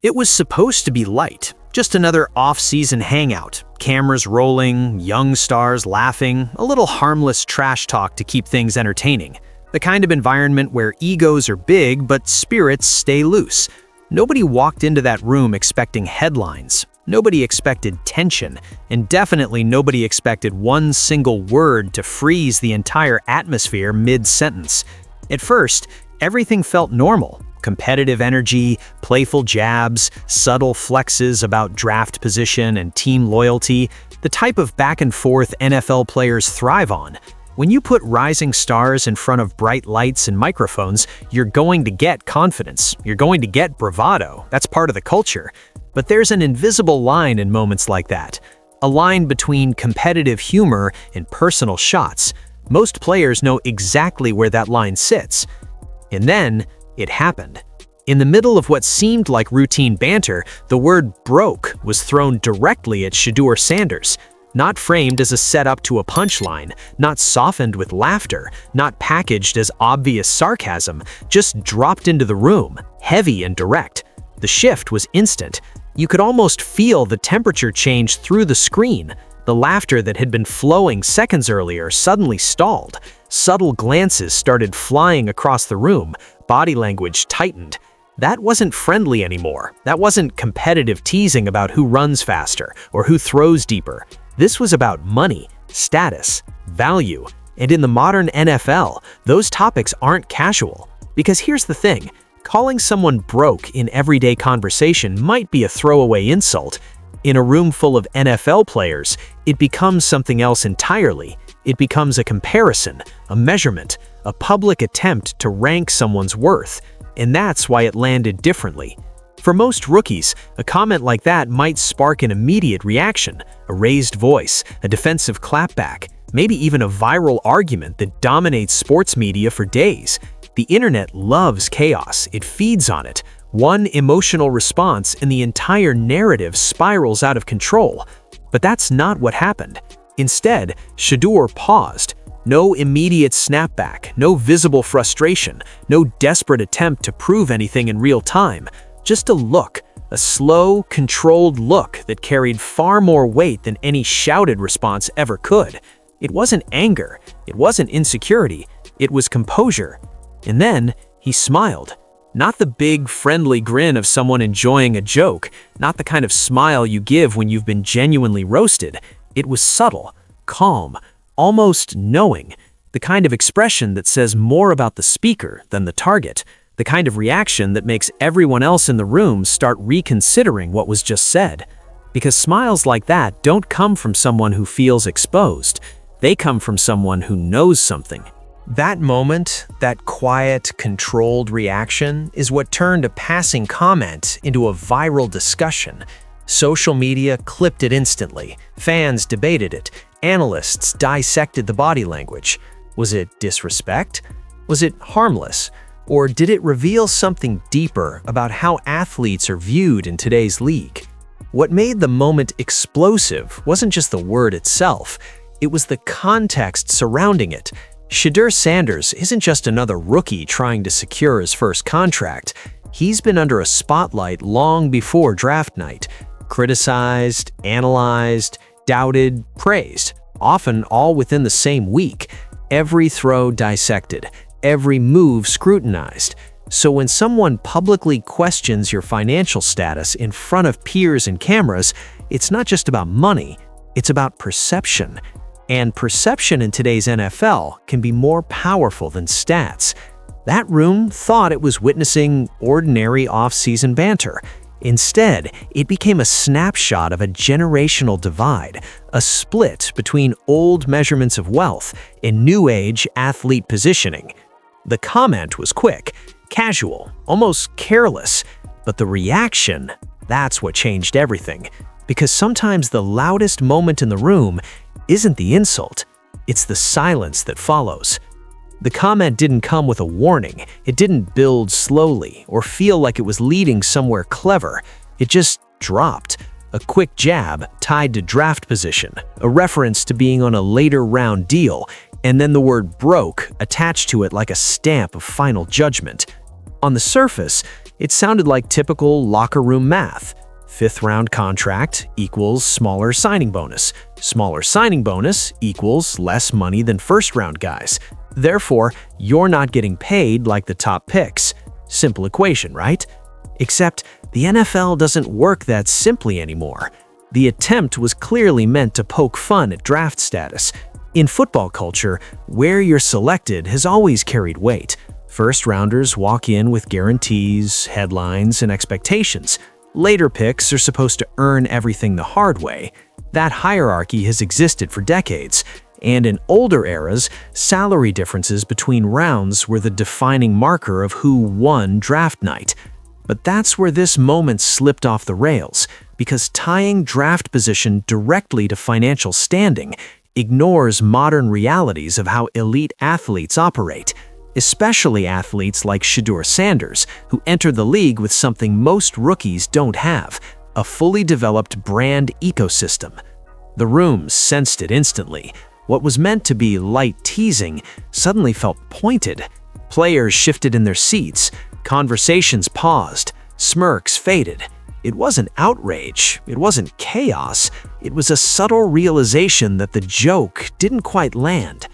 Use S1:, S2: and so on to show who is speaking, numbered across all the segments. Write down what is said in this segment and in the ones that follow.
S1: It was supposed to be light, just another off-season hangout, cameras rolling, young stars laughing, a little harmless trash talk to keep things entertaining. The kind of environment where egos are big but spirits stay loose. Nobody walked into that room expecting headlines. Nobody expected tension, and definitely nobody expected one single word to freeze the entire atmosphere mid-sentence. At first, everything felt normal. Competitive energy, playful jabs, subtle flexes about draft position and team loyalty, the type of back-and-forth NFL players thrive on. When you put rising stars in front of bright lights and microphones, you're going to get confidence. You're going to get bravado. That's part of the culture. But there's an invisible line in moments like that. A line between competitive humor and personal shots. Most players know exactly where that line sits. And then, it happened. In the middle of what seemed like routine banter, the word broke was thrown directly at Shedeur Sanders. Not framed as a setup to a punchline, not softened with laughter, not packaged as obvious sarcasm, just dropped into the room, heavy and direct. The shift was instant. You could almost feel the temperature change through the screen. The laughter that had been flowing seconds earlier suddenly stalled. Subtle glances started flying across the room. Body language tightened. That wasn't friendly anymore. That wasn't competitive teasing about who runs faster or who throws deeper. This was about money, status, value, and in the modern NFL, those topics aren't casual. Because here's the thing, calling someone broke in everyday conversation might be a throwaway insult. In a room full of NFL players, it becomes something else entirely. It becomes a comparison, a measurement, a public attempt to rank someone's worth. And that's why it landed differently. For most rookies, a comment like that might spark an immediate reaction, a raised voice, a defensive clapback, maybe even a viral argument that dominates sports media for days. The internet loves chaos, it feeds on it. One emotional response and the entire narrative spirals out of control. But that's not what happened. Instead, Shedeur paused. No immediate snapback, no visible frustration, no desperate attempt to prove anything in real time. Just a look, a slow, controlled look that carried far more weight than any shouted response ever could. It wasn't anger, it wasn't insecurity, it was composure. And then, he smiled. Not the big, friendly grin of someone enjoying a joke, not the kind of smile you give when you've been genuinely roasted. It was subtle, calm, almost knowing, the kind of expression that says more about the speaker than the target. The kind of reaction that makes everyone else in the room start reconsidering what was just said. Because smiles like that don't come from someone who feels exposed. They come from someone who knows something. That moment, that quiet, controlled reaction, is what turned a passing comment into a viral discussion. Social media clipped it instantly. Fans debated it. Analysts dissected the body language. Was it disrespect? Was it harmless? Or did it reveal something deeper about how athletes are viewed in today's league? What made the moment explosive wasn't just the word itself, it was the context surrounding it. Shedeur Sanders isn't just another rookie trying to secure his first contract. He's been under a spotlight long before draft night. Criticized, analyzed, doubted, praised, often all within the same week. Every throw dissected. Every move scrutinized. So when someone publicly questions your financial status in front of peers and cameras, it's not just about money, it's about perception. And perception in today's NFL can be more powerful than stats. That room thought it was witnessing ordinary off-season banter. Instead, it became a snapshot of a generational divide, a split between old measurements of wealth and new-age athlete positioning. The comment was quick, casual, almost careless, but the reaction, that's what changed everything. Because sometimes the loudest moment in the room isn't the insult, it's the silence that follows. The comment didn't come with a warning, it didn't build slowly or feel like it was leading somewhere clever. It just dropped. A quick jab tied to draft position, a reference to being on a later round deal, and then the word broke attached to it like a stamp of final judgment. On the surface, It sounded like typical locker room math. Fifth-round contract equals smaller signing bonus. Smaller signing bonus equals less money than first-round guys. Therefore, you're not getting paid like the top picks. Simple equation, right? Except the NFL doesn't work that simply anymore. The attempt was clearly meant to poke fun at draft status. In football culture, where you're selected has always carried weight. First-rounders walk in with guarantees, headlines, and expectations. Later picks are supposed to earn everything the hard way. That hierarchy has existed for decades, and in older eras, salary differences between rounds were the defining marker of who won draft night. But that's where this moment slipped off the rails, because tying draft position directly to financial standing ignores modern realities of how elite athletes operate, especially athletes like Shedeur Sanders, who entered the league with something most rookies don't have, a fully developed brand ecosystem. The room sensed it instantly. What was meant to be light teasing suddenly felt pointed. Players shifted in their seats, conversations paused, smirks faded. It wasn't outrage, it wasn't chaos, it was a subtle realization that the joke didn't quite land.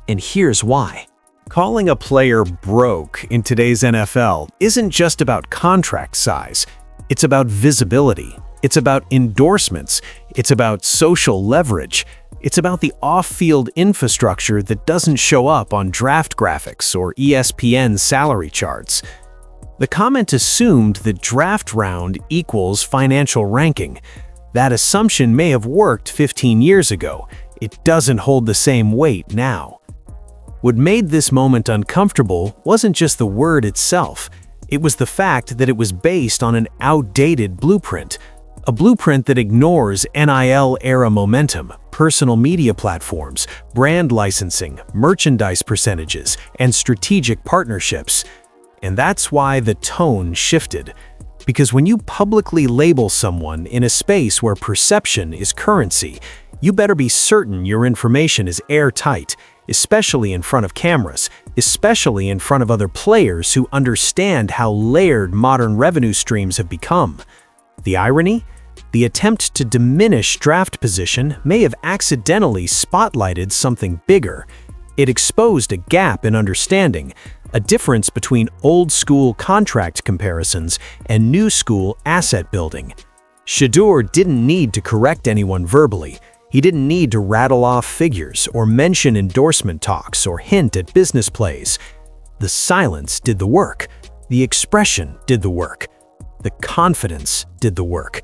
S1: And here's why. Calling a player broke in today's NFL isn't just about contract size. It's about visibility. It's about endorsements. It's about social leverage. It's about the off-field infrastructure that doesn't show up on draft graphics or ESPN salary charts. The comment assumed that draft round equals financial ranking. That assumption may have worked 15 years ago. It doesn't hold the same weight now. What made this moment uncomfortable wasn't just the word itself. It was the fact that it was based on an outdated blueprint. A blueprint that ignores NIL-era momentum, personal media platforms, brand licensing, merchandise percentages, and strategic partnerships. And that's why the tone shifted. Because when you publicly label someone in a space where perception is currency, you better be certain your information is airtight, especially in front of cameras, especially in front of other players who understand how layered modern revenue streams have become. The irony? The attempt to diminish draft position may have accidentally spotlighted something bigger. It exposed a gap in understanding, a difference between old-school contract comparisons and new-school asset building. Shedeur didn't need to correct anyone verbally. He didn't need to rattle off figures or mention endorsement talks or hint at business plays. The silence did the work. The expression did the work. The confidence did the work.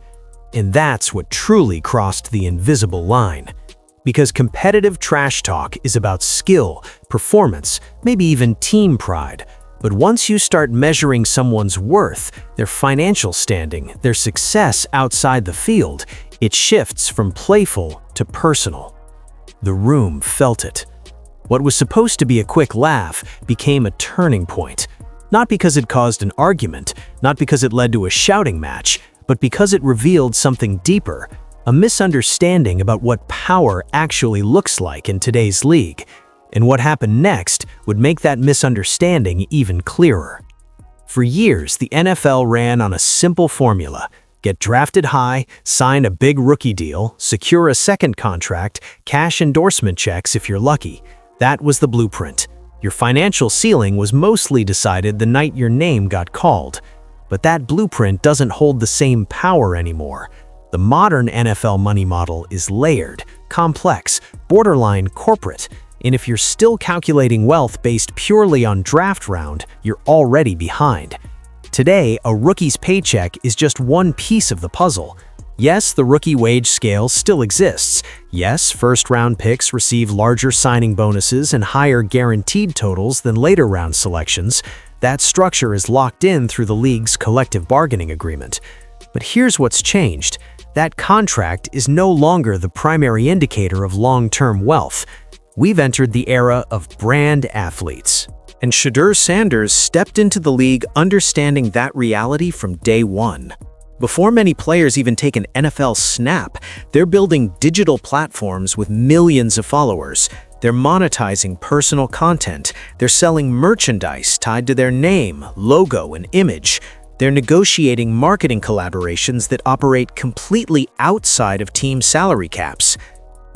S1: And that's what truly crossed the invisible line. Because competitive trash talk is about skill, performance, maybe even team pride. But once you start measuring someone's worth, their financial standing, their success outside the field, it shifts from playful to personal. The room felt it. What was supposed to be a quick laugh became a turning point. Not because it caused an argument, not because it led to a shouting match, but because it revealed something deeper, a misunderstanding about what power actually looks like in today's league. And what happened next would make that misunderstanding even clearer. For years, the NFL ran on a simple formula: get drafted high, sign a big rookie deal, secure a second contract, cash endorsement checks if you're lucky. That was the blueprint. Your financial ceiling was mostly decided the night your name got called. But that blueprint doesn't hold the same power anymore. The modern NFL money model is layered, complex, borderline corporate, and if you're still calculating wealth based purely on draft round, you're already behind. Today, a rookie's paycheck is just one piece of the puzzle. Yes, the rookie wage scale still exists. Yes, first-round picks receive larger signing bonuses and higher guaranteed totals than later-round selections. That structure is locked in through the league's collective bargaining agreement. But here's what's changed. That contract is no longer the primary indicator of long-term wealth. We've entered the era of brand athletes. And Shedeur Sanders stepped into the league understanding that reality from day one. Before many players even take an NFL snap, they're building digital platforms with millions of followers. They're monetizing personal content. They're selling merchandise tied to their name, logo, and image. They're negotiating marketing collaborations that operate completely outside of team salary caps.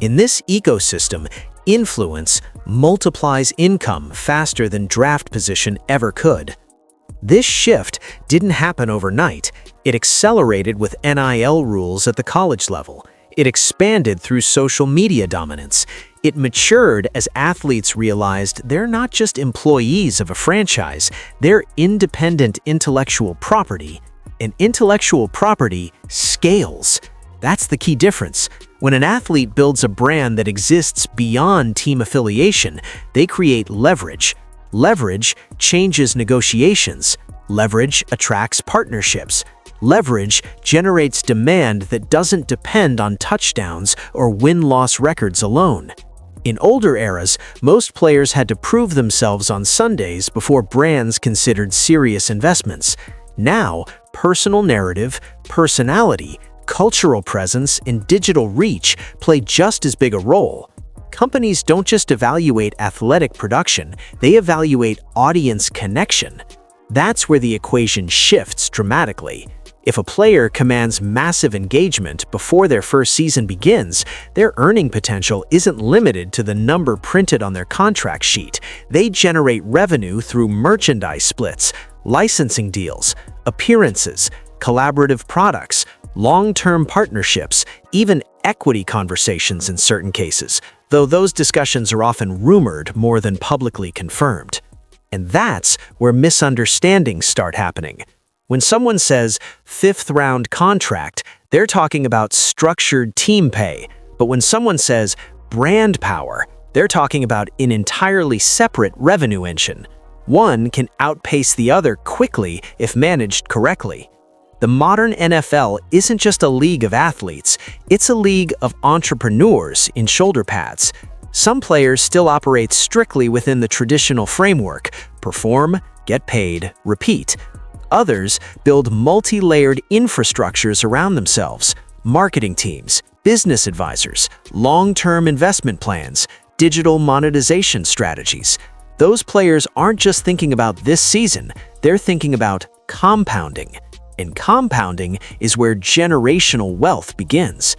S1: In this ecosystem, influence multiplies income faster than draft position ever could. This shift didn't happen overnight. It accelerated with NIL rules at the college level. It expanded through social media dominance. It matured as athletes realized they're not just employees of a franchise, they're independent intellectual property. And intellectual property scales. That's the key difference. When an athlete builds a brand that exists beyond team affiliation, they create leverage. Leverage changes negotiations. Leverage attracts partnerships. Leverage generates demand that doesn't depend on touchdowns or win-loss records alone. In older eras, most players had to prove themselves on Sundays before brands considered serious investments. Now, personal narrative, personality, cultural presence, and digital reach play just as big a role. Companies don't just evaluate athletic production, they evaluate audience connection. That's where the equation shifts dramatically. If a player commands massive engagement before their first season begins, their earning potential isn't limited to the number printed on their contract sheet. They generate revenue through merchandise splits, licensing deals, appearances, collaborative products, long-term partnerships, even equity conversations in certain cases, though those discussions are often rumored more than publicly confirmed. And that's where misunderstandings start happening. When someone says fifth-round contract, they're talking about structured team pay. But when someone says brand power, they're talking about an entirely separate revenue engine. One can outpace the other quickly if managed correctly. The modern NFL isn't just a league of athletes, it's a league of entrepreneurs in shoulder pads. Some players still operate strictly within the traditional framework: perform, get paid, repeat. Others build multi-layered infrastructures around themselves: marketing teams, business advisors, long-term investment plans, digital monetization strategies. Those players aren't just thinking about this season, they're thinking about compounding. And compounding is where generational wealth begins.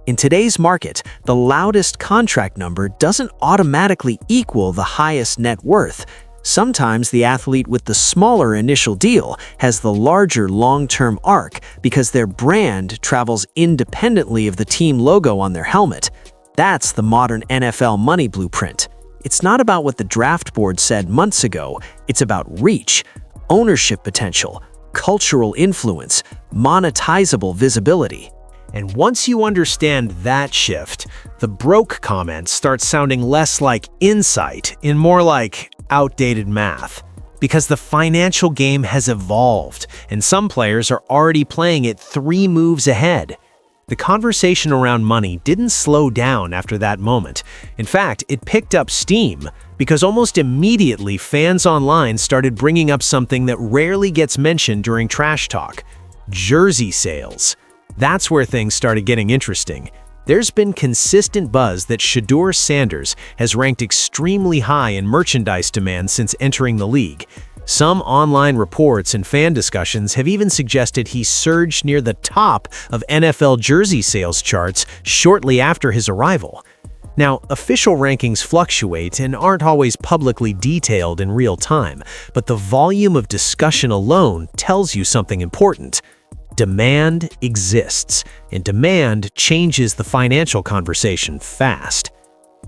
S1: In today's market, the loudest contract number doesn't automatically equal the highest net worth. Sometimes the athlete with the smaller initial deal has the larger long-term arc because their brand travels independently of the team logo on their helmet. That's the modern NFL money blueprint. It's not about what the draft board said months ago, it's about reach, ownership potential, cultural influence, monetizable visibility. And once you understand that shift, the broke comments start sounding less like insight and more like outdated math. Because the financial game has evolved, and some players are already playing it 3 moves ahead. The conversation around money didn't slow down after that moment. In fact, it picked up steam because almost immediately fans online started bringing up something that rarely gets mentioned during trash talk: jersey sales. That's where things started getting interesting. There's been consistent buzz that Shedeur Sanders has ranked extremely high in merchandise demand since entering the league. Some online reports and fan discussions have even suggested he surged near the top of NFL jersey sales charts shortly after his arrival. Now, official rankings fluctuate and aren't always publicly detailed in real time, but the volume of discussion alone tells you something important. Demand exists, and demand changes the financial conversation fast.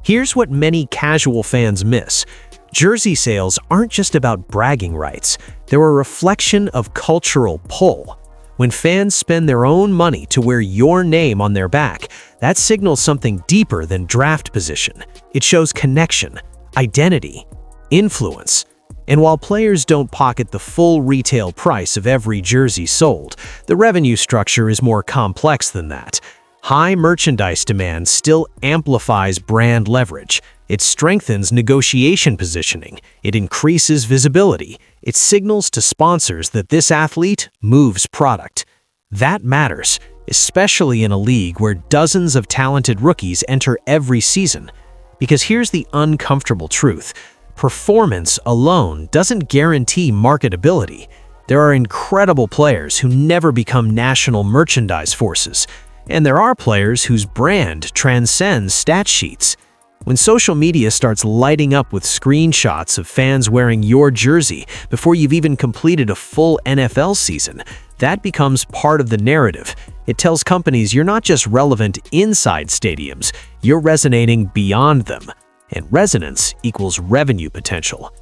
S1: Here's what many casual fans miss. Jersey sales aren't just about bragging rights, they're a reflection of cultural pull. When fans spend their own money to wear your name on their back, that signals something deeper than draft position. It shows connection, identity, influence. And while players don't pocket the full retail price of every jersey sold, the revenue structure is more complex than that. High merchandise demand still amplifies brand leverage. It strengthens negotiation positioning. It increases visibility. It signals to sponsors that this athlete moves product. That matters, especially in a league where dozens of talented rookies enter every season. Because here's the uncomfortable truth. Performance alone doesn't guarantee marketability. There are incredible players who never become national merchandise forces, and there are players whose brand transcends stat sheets. When social media starts lighting up with screenshots of fans wearing your jersey before you've even completed a full NFL season, that becomes part of the narrative. It tells companies you're not just relevant inside stadiums, you're resonating beyond them. And resonance equals revenue potential.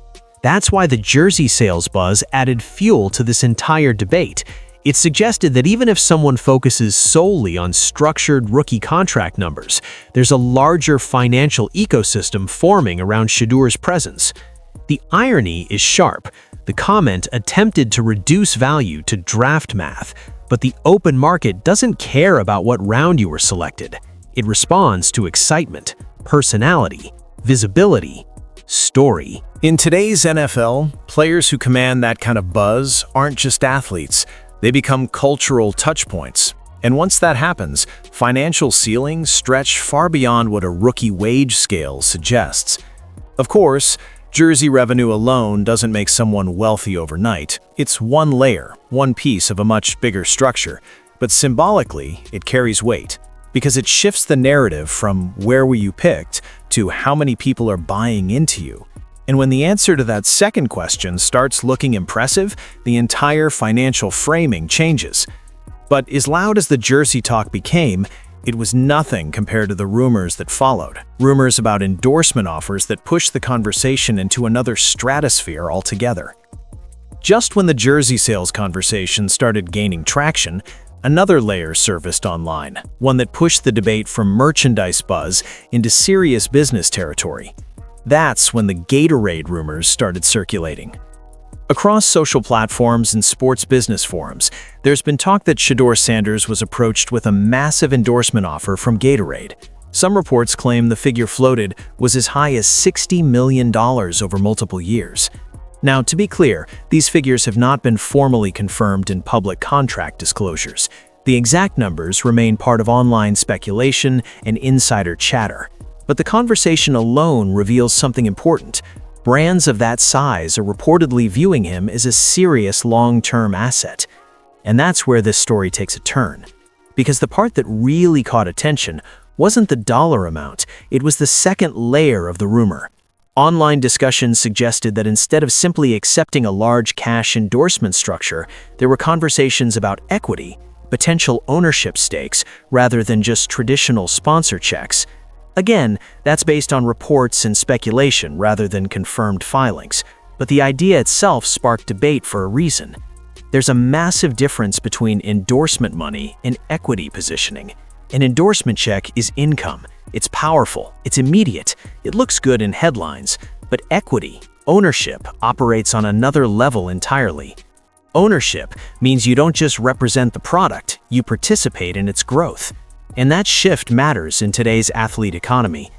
S1: That's why the jersey sales buzz added fuel to this entire debate. It suggested that even if someone focuses solely on structured rookie contract numbers, there's a larger financial ecosystem forming around Shedeur's presence. The irony is sharp. The comment attempted to reduce value to draft math, but the open market doesn't care about what round you were selected. It responds to excitement, personality, visibility, story.
S2: In today's NFL, players who command that kind of buzz aren't just athletes. They become cultural touchpoints. And once that happens, financial ceilings stretch far beyond what a rookie wage scale suggests. Of course, jersey revenue alone doesn't make someone wealthy overnight. It's one layer, one piece of a much bigger structure. But symbolically, it carries weight, because it shifts the narrative from where were you picked to how many people are buying into you. And when the answer to that second question starts looking impressive, the entire financial framing changes. But as loud as the jersey talk became, it was nothing compared to the rumors that followed. Rumors about endorsement offers that pushed the conversation into another stratosphere altogether. Just when the jersey sales conversation started gaining traction, another layer surfaced online, one that pushed the debate from merchandise buzz into serious business territory. That's when the Gatorade rumors started circulating. Across social platforms and sports business forums, there's been talk that Shedeur Sanders was approached with a massive endorsement offer from Gatorade. Some reports claim the figure floated was as high as $60 million over multiple years. Now, to be clear, these figures have not been formally confirmed in public contract disclosures. The exact numbers remain part of online speculation and insider chatter. But the conversation alone reveals something important. Brands of that size are reportedly viewing him as a serious long-term asset. And that's where this story takes a turn. Because the part that really caught attention wasn't the dollar amount, it was the second layer of the rumor. Online discussions suggested that instead of simply accepting a large cash endorsement structure, there were conversations about equity, potential ownership stakes, rather than just traditional sponsor checks. Again, that's based on reports and speculation rather than confirmed filings, but the idea itself sparked debate for a reason. There's a massive difference between endorsement money and equity positioning. An endorsement check is income. It's powerful, it's immediate, it looks good in headlines, but equity, ownership, operates on another level entirely. Ownership means you don't just represent the product, you participate in its growth. And that shift matters in today's athlete economy.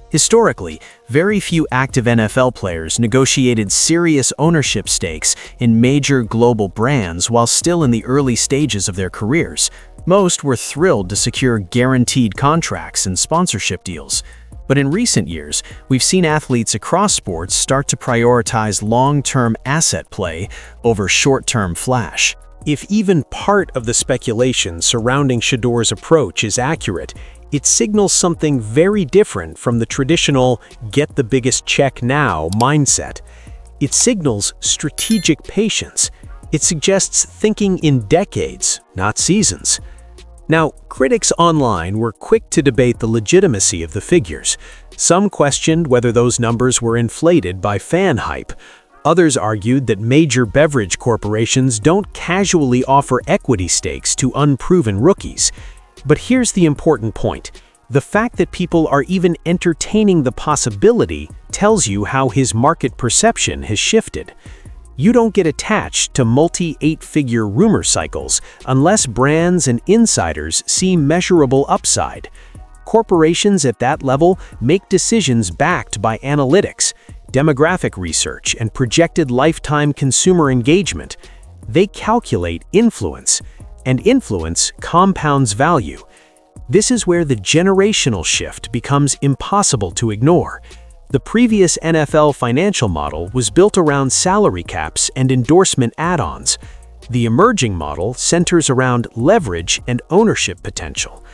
S2: Historically, very few active NFL players negotiated serious ownership stakes in major global brands while still in the early stages of their careers. Most were thrilled to secure guaranteed contracts and sponsorship deals. But in recent years, we've seen athletes across sports start to prioritize long-term asset play over short-term flash. If even part of the speculation surrounding Shedeur's approach is accurate, it signals something very different from the traditional "get the biggest check now" mindset. It signals strategic patience. It suggests thinking in decades, not seasons. Now, critics online were quick to debate the legitimacy of the figures. Some questioned whether those numbers were inflated by fan hype. Others argued that major beverage corporations don't casually offer equity stakes to unproven rookies. But here's the important point. The fact that people are even entertaining the possibility tells you how his market perception has shifted. You don't get attached to multi-eight-figure rumor cycles unless brands and insiders see measurable upside. Corporations at that level make decisions backed by analytics, demographic research, and projected lifetime consumer engagement. They calculate influence, and influence compounds value. This is where the generational shift becomes impossible to ignore. The previous NFL financial model was built around salary caps and endorsement add-ons.
S1: The emerging model centers around leverage and ownership potential.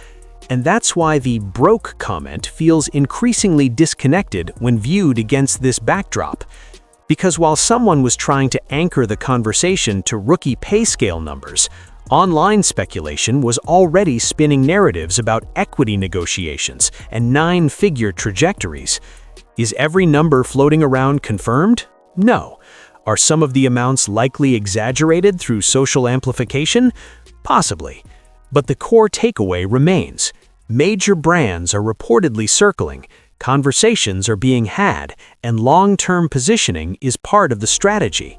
S1: And that's why the broke comment feels increasingly disconnected when viewed against this backdrop. Because while someone was trying to anchor the conversation to rookie pay scale numbers, online speculation was already spinning narratives about equity negotiations and nine-figure trajectories. Is every number floating around confirmed? No. Are some of the amounts likely exaggerated through social amplification? Possibly. But the core takeaway remains. Major brands are reportedly circling, conversations are being had, and long-term positioning is part of the strategy.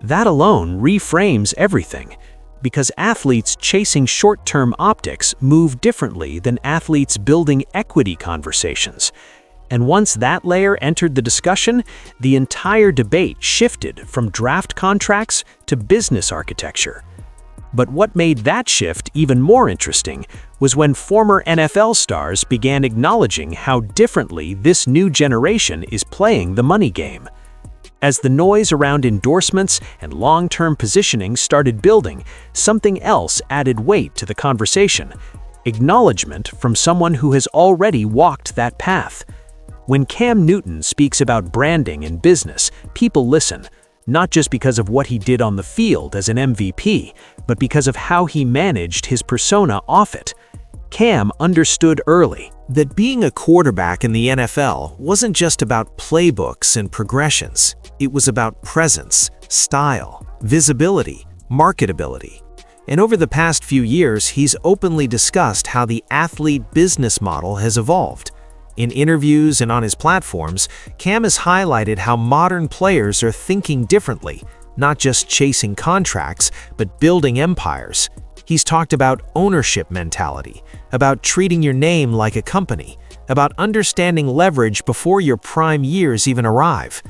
S1: That alone reframes everything, because athletes chasing short-term optics move differently than athletes building equity conversations. And once that layer entered the discussion, the entire debate shifted from draft contracts to business architecture. But what made that shift even more interesting was when former NFL stars began acknowledging how differently this new generation is playing the money game. As the noise around endorsements and long-term positioning started building, something else added weight to the conversation: acknowledgement from someone who has already walked that path. When Cam Newton speaks about branding and business, people listen, not just because of what he did on the field as an MVP, but because of how he managed his persona off it. Cam understood early that being a quarterback in the NFL wasn't just about playbooks and progressions. It was about presence, style, visibility, marketability. And over the past few years, he's openly discussed how the athlete business model has evolved. In interviews and on his platforms, Cam has highlighted how modern players are thinking differently, not just chasing contracts, but building empires. He's talked about ownership mentality, about treating your name like a company, about understanding leverage before your prime years even arrive.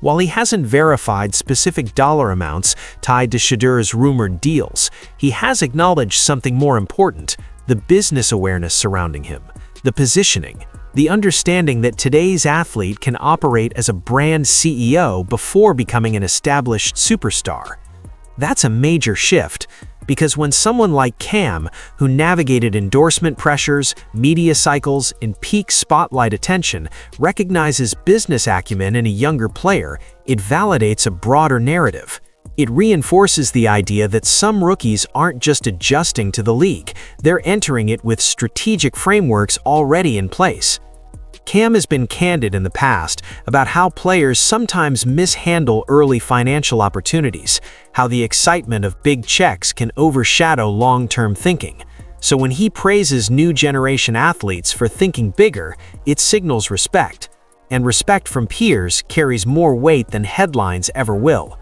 S1: While he hasn't verified specific dollar amounts tied to Shedeur's rumored deals, he has acknowledged something more important: the business awareness surrounding him, the positioning, the understanding that today's athlete can operate as a brand CEO before becoming an established superstar. That's a major shift, because when someone like Cam, who navigated endorsement pressures, media cycles, and peak spotlight attention, recognizes business acumen in a younger player, it validates a broader narrative. It reinforces the idea that some rookies aren't just adjusting to the league, they're entering it with strategic frameworks already in place. Cam has been candid in the past about how players sometimes mishandle early financial opportunities, how the excitement of big checks can overshadow long-term thinking. So when he praises new generation athletes for thinking bigger, it signals respect. And respect from peers carries more weight than headlines ever will.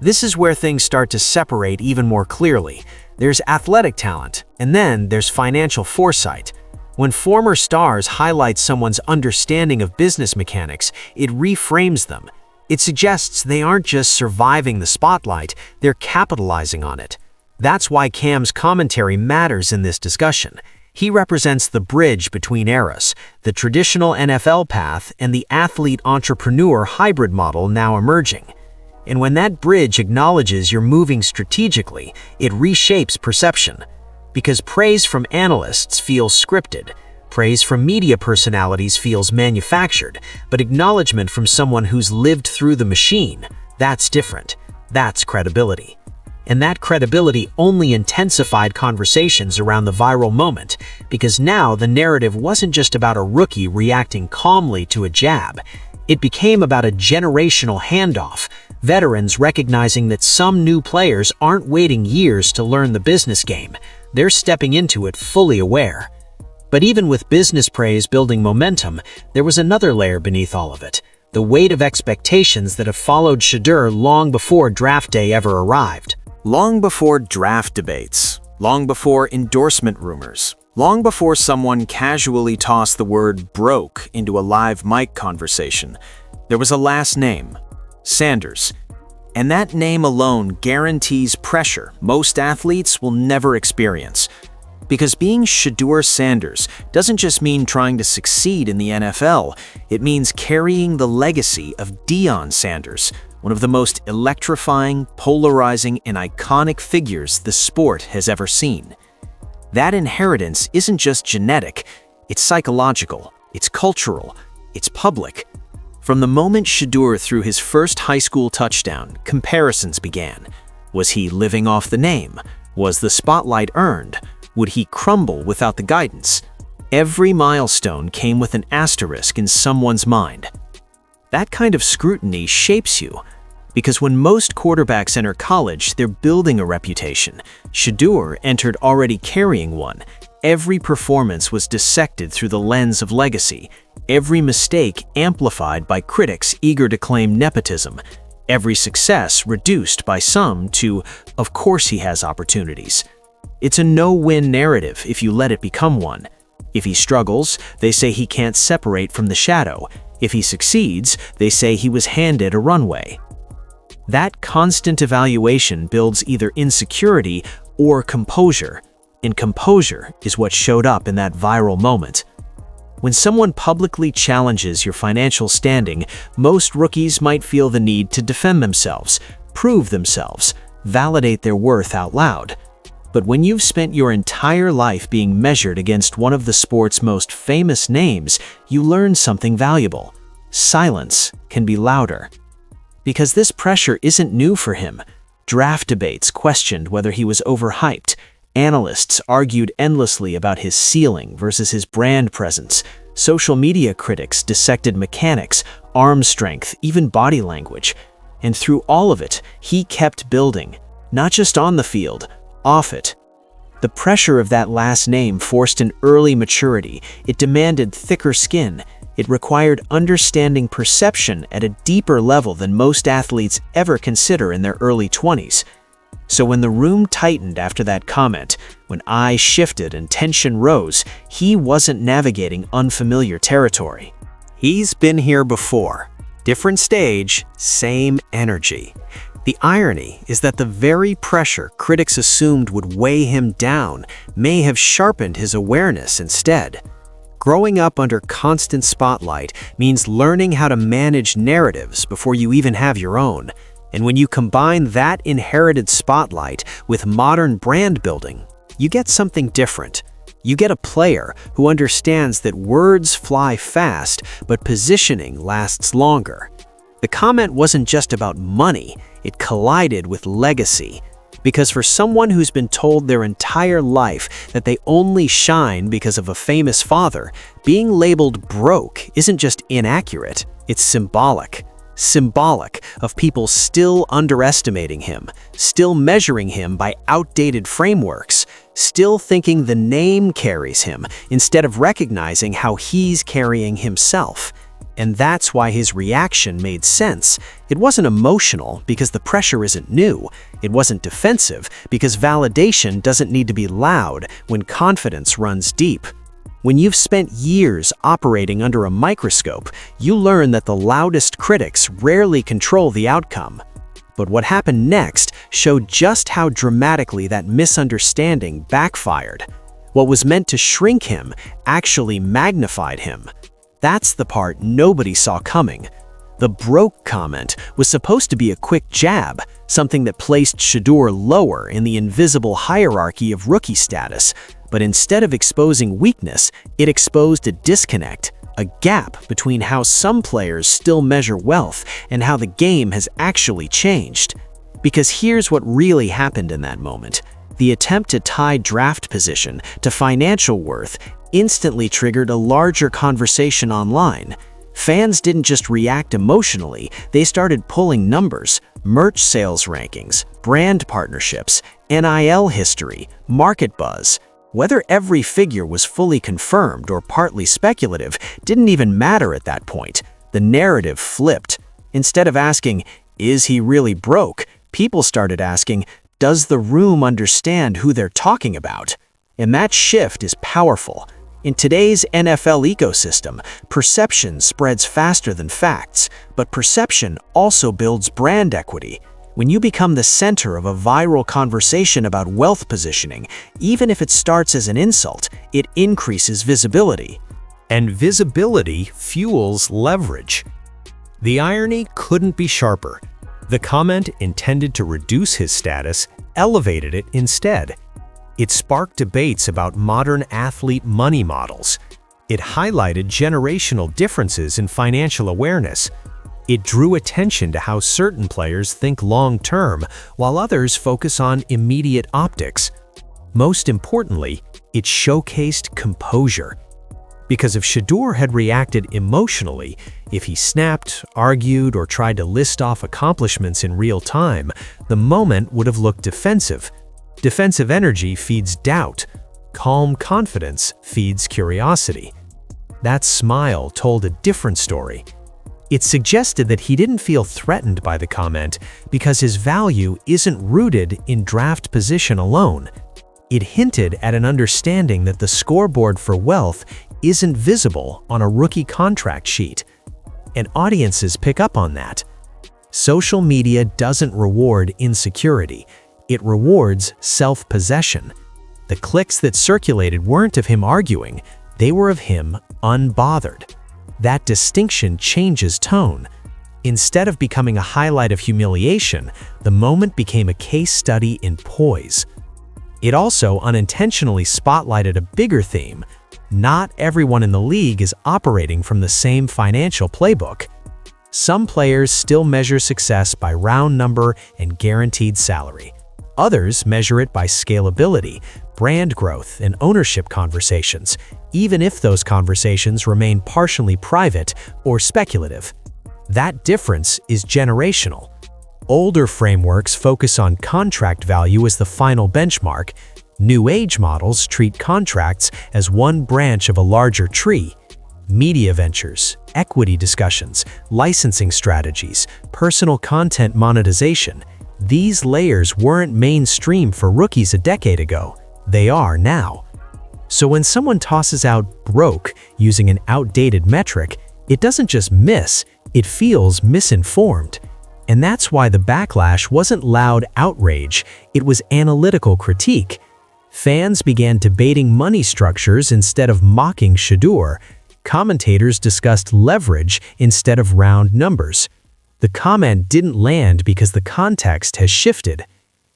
S1: This is where things start to separate even more clearly. There's athletic talent, and then there's financial foresight. When former stars highlight someone's understanding of business mechanics, it reframes them. It suggests they aren't just surviving the spotlight, they're capitalizing on it. That's why Cam's commentary matters in this discussion. He represents the bridge between eras, the traditional NFL path and the athlete-entrepreneur hybrid model now emerging. And when that bridge acknowledges you're moving strategically, it reshapes perception. Because praise from analysts feels scripted, praise from media personalities feels manufactured, but acknowledgement from someone who's lived through the machine, that's different. That's credibility. And that credibility only intensified conversations around the viral moment, because now the narrative wasn't just about a rookie reacting calmly to a jab. It became about a generational handoff, veterans recognizing that some new players aren't waiting years to learn the business game. They're stepping into it fully aware. But even with business praise building momentum, there was another layer beneath all of it: the weight of expectations that have followed Shedeur long before draft day ever arrived. Long before draft debates, long before endorsement rumors, long before someone casually tossed the word broke into a live mic conversation, there was a last name: Sanders. And that name alone guarantees pressure most athletes will never experience. Because being Shedeur Sanders doesn't just mean trying to succeed in the NFL, it means carrying the legacy of Deion Sanders, one of the most electrifying, polarizing, and iconic figures the sport has ever seen. That inheritance isn't just genetic, it's psychological, it's cultural, it's public. From the moment Shedeur threw his first high school touchdown, comparisons began. Was he living off the name? Was the spotlight earned? Would he crumble without the guidance? Every milestone came with an asterisk in someone's mind. That kind of scrutiny shapes you, because when most quarterbacks enter college, they're building a reputation. Shedeur entered already carrying one. Every performance was dissected through the lens of legacy, every mistake amplified by critics eager to claim nepotism, every success reduced by some to, of course he has opportunities. It's a no-win narrative if you let it become one. If he struggles, they say he can't separate from the shadow. If he succeeds, they say he was handed a runway. That constant evaluation builds either insecurity or composure, and composure is what showed up in that viral moment. When someone publicly challenges your financial standing, most rookies might feel the need to defend themselves, prove themselves, validate their worth out loud. But when you've spent your entire life being measured against one of the sport's most famous names, you learn something valuable. Silence can be louder. Because this pressure isn't new for him. Draft debates questioned whether he was overhyped. Analysts argued endlessly about his ceiling versus his brand presence. Social media critics dissected mechanics, arm strength, even body language. And through all of it, he kept building, not just on the field, off it. The pressure of that last name forced an early maturity. It demanded thicker skin. It required understanding perception at a deeper level than most athletes ever consider in their early 20s. So when the room tightened after that comment, when eyes shifted and tension rose, he wasn't navigating unfamiliar territory. He's been here before. Different stage, same energy. The irony is that the very pressure critics assumed would weigh him down may have sharpened his awareness instead. Growing up under constant spotlight means learning how to manage narratives before you even have your own. And when you combine that inherited spotlight with modern brand building, you get something different. You get a player who understands that words fly fast, but positioning lasts longer. The comment wasn't just about money, it collided with legacy. Because for someone who's been told their entire life that they only shine because of a famous father, being labeled broke isn't just inaccurate, it's symbolic. Symbolic of people still underestimating him, still measuring him by outdated frameworks, still thinking the name carries him instead of recognizing how he's carrying himself. And that's why his reaction made sense. It wasn't emotional because the pressure isn't new. It wasn't defensive because validation doesn't need to be loud when confidence runs deep. When you've spent years operating under a microscope, you learn that the loudest critics rarely control the outcome. But what happened next showed just how dramatically that misunderstanding backfired. What was meant to shrink him actually magnified him. That's the part nobody saw coming. The broke comment was supposed to be a quick jab, something that placed Shedeur lower in the invisible hierarchy of rookie status. But instead of exposing weakness, it exposed a disconnect, a gap between how some players still measure wealth and how the game has actually changed. Because here's what really happened in that moment. The attempt to tie draft position to financial worth instantly triggered a larger conversation online. Fans didn't just react emotionally, they started pulling numbers, merch sales rankings, brand partnerships, NIL history, market buzz. Whether every figure was fully confirmed or partly speculative didn't even matter at that point. The narrative flipped. Instead of asking, "Is he really broke?" people started asking, "Does the room understand who they're talking about?" And that shift is powerful. In today's NFL ecosystem, perception spreads faster than facts, but perception also builds brand equity. When you become the center of a viral conversation about wealth positioning, even if it starts as an insult, it increases visibility. And visibility fuels leverage. The irony couldn't be sharper. The comment, intended to reduce his status, elevated it instead. It sparked debates about modern athlete money models. It highlighted generational differences in financial awareness. It drew attention to how certain players think long-term, while others focus on immediate optics. Most importantly, it showcased composure. Because if Shedeur had reacted emotionally, if he snapped, argued, or tried to list off accomplishments in real time, the moment would have looked defensive. Defensive energy feeds doubt. Calm confidence feeds curiosity. That smile told a different story. It suggested that he didn't feel threatened by the comment because his value isn't rooted in draft position alone. It hinted at an understanding that the scoreboard for wealth isn't visible on a rookie contract sheet. And audiences pick up on that. Social media doesn't reward insecurity. It rewards self-possession. The clicks that circulated weren't of him arguing, they were of him unbothered. That distinction changes tone. Instead of becoming a highlight of humiliation, the moment became a case study in poise. It also unintentionally spotlighted a bigger theme. Not everyone in the league is operating from the same financial playbook. Some players still measure success by round number and guaranteed salary. Others measure it by scalability, brand growth, and ownership conversations, even if those conversations remain partially private or speculative. That difference is generational. Older frameworks focus on contract value as the final benchmark. New age models treat contracts as one branch of a larger tree. Media ventures, equity discussions, licensing strategies, personal content monetization. These layers weren't mainstream for rookies a decade ago. They are now. So when someone tosses out broke using an outdated metric, it doesn't just miss, it feels misinformed. And that's why the backlash wasn't loud outrage, it was analytical critique. Fans began debating money structures instead of mocking Shedeur. Commentators discussed leverage instead of round numbers. The comment didn't land because the context has shifted.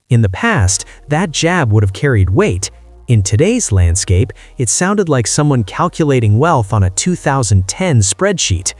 S1: In the past, that jab would have carried weight. In today's landscape, it sounded like someone calculating wealth on a 2010 spreadsheet.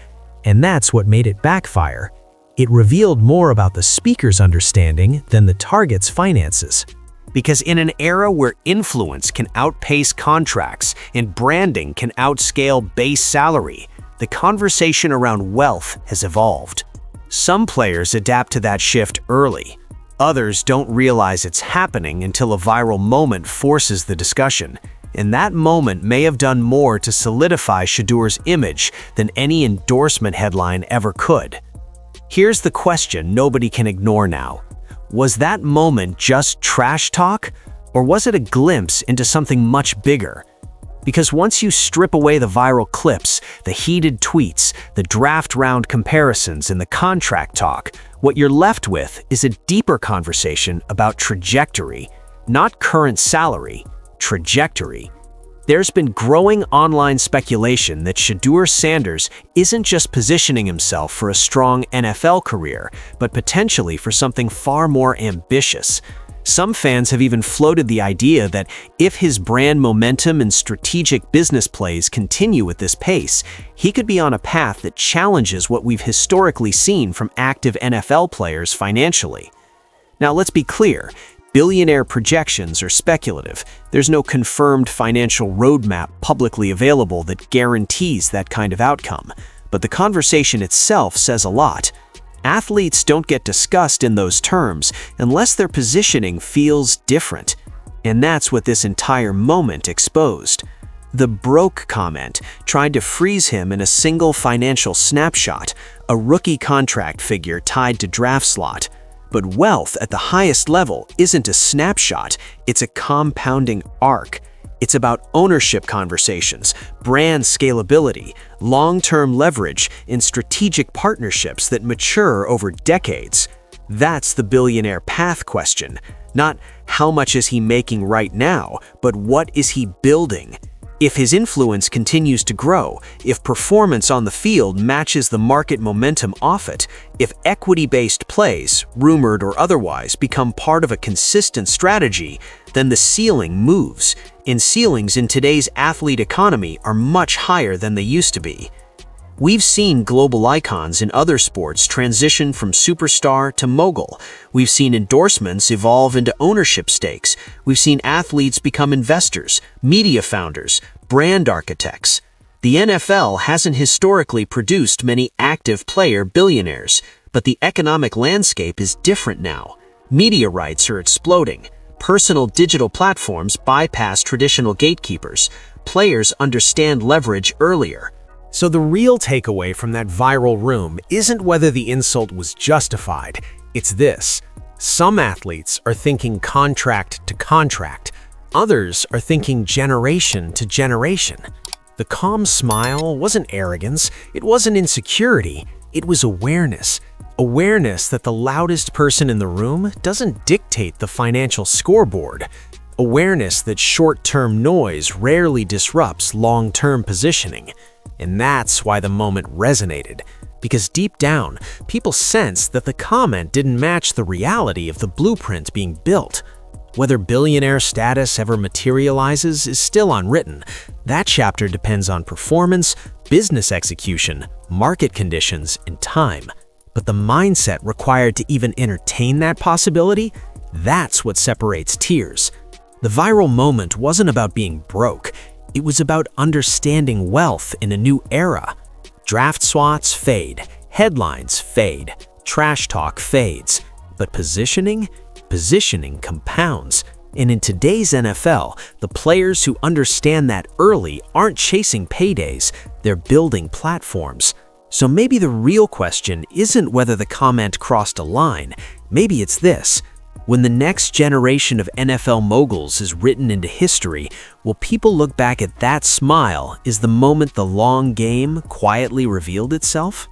S1: And that's what made it backfire. It revealed more about the speaker's understanding than the target's finances.
S3: Because in an era where influence can outpace contracts and branding can outscale base salary, the conversation around wealth has evolved. Some players adapt to that shift early. Others don't realize it's happening until a viral moment forces the discussion. And that moment may have done more to solidify Shedeur's image than any endorsement headline ever could. Here's the question nobody can ignore now. Was that moment just trash talk, or was it a glimpse into something much bigger? Because once you strip away the viral clips, the heated tweets, the draft round comparisons, and the contract talk, what you're left with is a deeper conversation about trajectory, not current salary, trajectory. There's been growing online speculation that Shedeur Sanders isn't just positioning himself for a strong NFL career, but potentially for something far more ambitious. Some fans have even floated the idea that if his brand momentum and strategic business plays continue at this pace, he could be on a path that challenges what we've historically seen from active NFL players financially. Now, let's be clear. Billionaire projections are speculative. There's no confirmed financial roadmap publicly available that guarantees that kind of outcome. But the conversation itself says a lot. Athletes don't get discussed in those terms unless their positioning feels different. And that's what this entire moment exposed. The broke comment tried to freeze him in a single financial snapshot, a rookie contract figure tied to draft slot. But wealth at the highest level isn't a snapshot, it's a compounding arc. It's about ownership conversations, brand scalability, long-term leverage, and strategic partnerships that mature over decades. That's the billionaire path question. Not how much is he making right now, but what is he building? If his influence continues to grow, if performance on the field matches the market momentum off it, if equity-based plays, rumored or otherwise, become part of a consistent strategy, then the ceiling moves. And ceilings in today's athlete economy are much higher than they used to be. We've seen global icons in other sports transition from superstar to mogul. We've seen endorsements evolve into ownership stakes. We've seen athletes become investors, media founders, brand architects. The NFL hasn't historically produced many active player billionaires, but the economic landscape is different now. Media rights are exploding. Personal digital platforms bypass traditional gatekeepers. Players understand leverage earlier.
S1: So the real takeaway from that viral room isn't whether the insult was justified. It's this: some athletes are thinking contract to contract. Others are thinking generation to generation. The calm smile wasn't arrogance, it wasn't insecurity, it was awareness. Awareness that the loudest person in the room doesn't dictate the financial scoreboard. Awareness that short-term noise rarely disrupts long-term positioning. And that's why the moment resonated. Because deep down, people sensed that the comment didn't match the reality of the blueprint being built. Whether billionaire status ever materializes is still unwritten. That chapter depends on performance, business execution, market conditions, and time. But the mindset required to even entertain that possibility, that's what separates tiers. The viral moment wasn't about being broke. It was about understanding wealth in a new era. Draft swats fade, headlines fade, trash talk fades. But positioning compounds. And in today's NFL, the players who understand that early aren't chasing paydays, they're building platforms. So maybe the real question isn't whether the comment crossed a line, maybe it's this: when the next generation of NFL moguls is written into history, will people look back at that smile as the moment the long game quietly revealed itself?